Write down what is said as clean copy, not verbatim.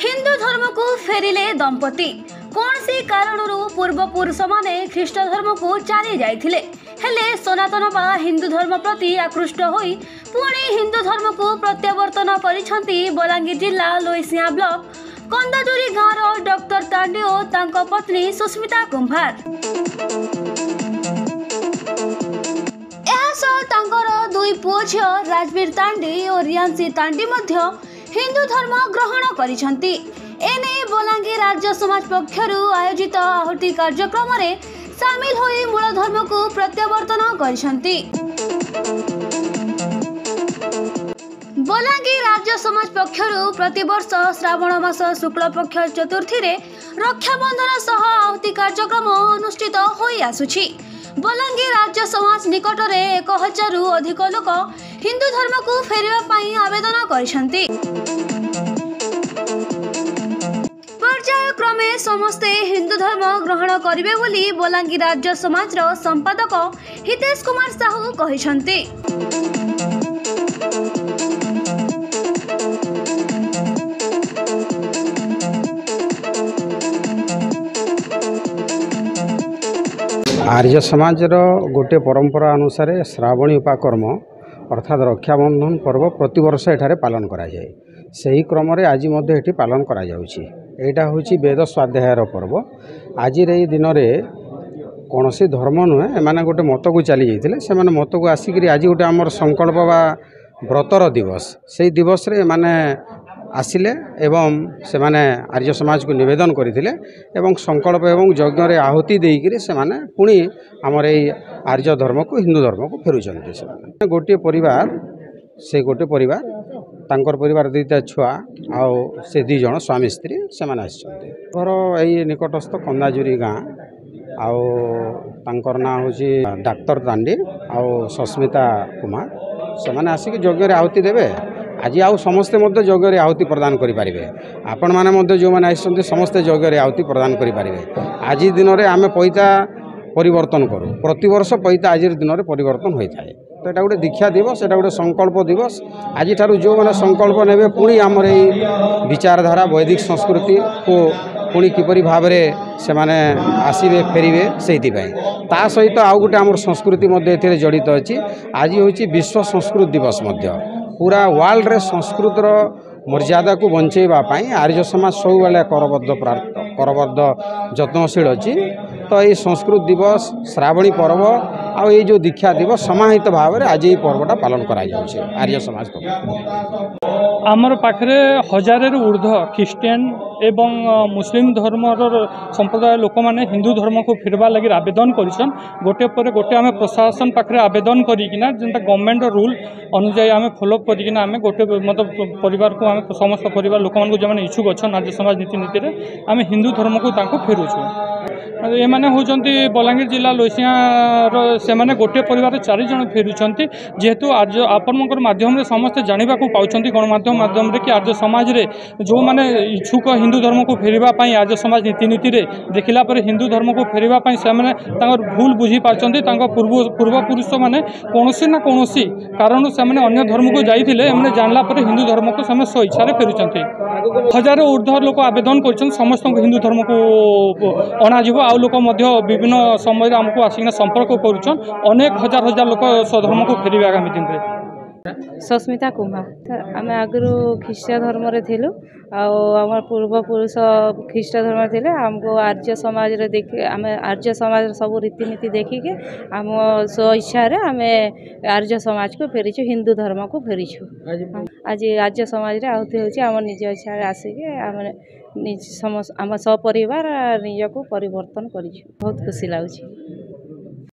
हिंदू धर्म को फेरिले दंपति कौन सी कारणरू पूर्वपुरुष माने ख्रीष्ट धर्म को चली जाइथिले हेले सनातन बा हिंदू धर्म प्रति आकृष्ट होई पुणी हिंदू धर्म को प्रत्यावर्तन करिसंती बलांगीर जिला लोईसिया ब्लॉक कंदाजुरी गाँव डॉक्टर तांडी और तांको पत्नी सुस्मिता कुंभार। दुई पुओ झियो राजवीर तांडी और रियांशी तांडी मध्य हिंदू धर्म ग्रहण करिसंती। एने बलांगीर राज्य समाज पक्षरु आयोजित आहुति कार्यक्रम रे शामिल होई मूल धर्म को प्रत्यावर्तन करिसंती। बलांगीर राज्य समाज पक्षरु प्रतिवर्ष श्रावण मास शुक्ल पक्ष चतुर्थी रे रक्षाबंधन सह आहुति कार्यक्रम अनुष्ठित होई आसुछि। बलांगीर राज्य समाज निकट में 1000 रु अधिक लोक हिंदू धर्म को फेरिबा पाई आवेदन करिसंती। पर्याय क्रमे समस्ते हिंदू धर्म ग्रहण करिवे बोली बलांगीर राज्य समाज रो संपादक हितेश कुमार साहू कहिसंती। आर्य समाज गोटे परंपरा अनुसार श्रावणी उपाकर्म अर्थात रक्षाबंधन पर्व प्रतिवर्ष एठारे पालन करा जाए। सही क्रम रे आज मध्य एठी पालन करा जाउछि। एटा होछि वेद स्वाध्यायर पर्व। आज रे दिन रे कोनोसी धर्म नुहे एमाने गोटे मत को चली जाइथिले से माने मत को आसिकरी आज गोटे हमर संकल्प बा व्रतर दिवस से दिवस रे माने आसिले एवं से माने आर्य समाज को निवेदन करथिले एवं संकल्प एवं यज्ञ रे आहुति देइकरी से माने पुणी हमर ए आर्य धर्म को हिंदू धर्म को फेरुचंती। से माने गोटे परिवार से गोटे परिवार तांकर परिवार दुईटा छुआ आउ से दी जण स्वामी स्त्री से माने आछंती। घर एई निकटस्थ कंदाजुरी गाँ आउ तांकर ना होची डॉक्टर तांडी आउ सुस्मिता कुमार से माने आसिक यज्ञ रे आहुति देबे। आज आउ समस्ते मध्य यज्ञ रे आहुति प्रदान करि पारिबे। आपण माने मध्य जो माने आइसंते समस्ते यज्ञ रे आहुति प्रदान करि पारिबे। आज दिन रे आमे पैता परिवर्तन करू। प्रतिवर्ष पैता आज दिन रे परिवर्तन होई थाए। तो एटा गोटे दीक्षा दिवस, एटा गोटे संकल्प दिवस। आज ठारू जो माने संकल्प नेबे पुणी हमर एई विचारधारा वैदिक संस्कृति को पुणी किपरि भाबरे से माने आसीबे फेरिबे सेति पय ता सहित आउ गोटे हमर संस्कृति मध्य एथिरे जड़ित अछि। आज होछि विश्व संस्कृत दिवस मध्य पूरा वर्ल्ड रे संस्कृत रो मर्यादा को बंचेबा पाई आर्य समाज सब बेले करबद्ध जत्नशील अछि। तो ये संस्कृत दिवस श्रावणी पर्व आ ये जो दीक्षा दिवस समाहित भाव में आज ये पर्वटा पालन करा जाउछि। आर्य समाज आमर पाखरे 1000 रु ऊर्ध्व ख्रीस्टियन एवं मुस्लिम धर्मर संप्रदाय लोक माने हिंदू धर्म को फिरवा लगी आवेदन करिसन। गोटे पर गोटे आमे प्रशासन पाखरे आवेदन करिकिना जेंता गवर्नमेंट रूल अनुसार आमे फॉलो करिकिना आमे गोटे मतलब परिवार को आमे समस्त परिवार लोक मान को जमाने इच्छुक अछन आर्य समाज नीति नीति रे आमे हिंदू धर्म को तांको फेरुछु। ये माने होचंती बलांगीर जिला लोईसिया से माने गोटे परिवार 4 जन फेरुचंती। जेहेतु आज आपनकर माध्यम रे समस्त जानिबा को पाउचंती गणमाध्यम माध्यम रे कि आर्य समाज रे जो माने इच्छुक हिंदू धर्म को फेरिबा पाई आर्य समाज नीति नीति रे देखिला पर हिंदू धर्म को फेरिबा पाई से माने तांकर भूल बुझी पाचंती। तांको पूर्व पुरुष माने कोनोसी ना कोनोसी कारण से माने अन्य धर्म को जाइथिले माने जानला पर हिंदू धर्म को समय स्व इच्छा रे फेरुचंती। 1000 ऊर्ध्व लोक आवेदन करछन समस्त हिंदू धर्म को अना जीव आउ लोक मध्य विभिन्न समय आमको आसिक संपर्क करुछन। अनेक हजार लोक स्वधर्म को फेरिबे आगामी दिन रे। सुस्मिता कुमार आम आगु ख्रीष्ट धर्म थिलु आम पूर्वपुरुष ख्रीष्ट धर्म थे। आमको आर्य समाज देखी आम आर्य समाज सब रीतिनीति देखिके आम स्व इच्छा आम आर्य समाज को फेरीचु हिंदू धर्म को फेरीचु। आज आर्य समाज आहुति होम निज इच्छा आसिके आम सपरिवार निज को परिवर्तन कर बहुत खुशी लगुच।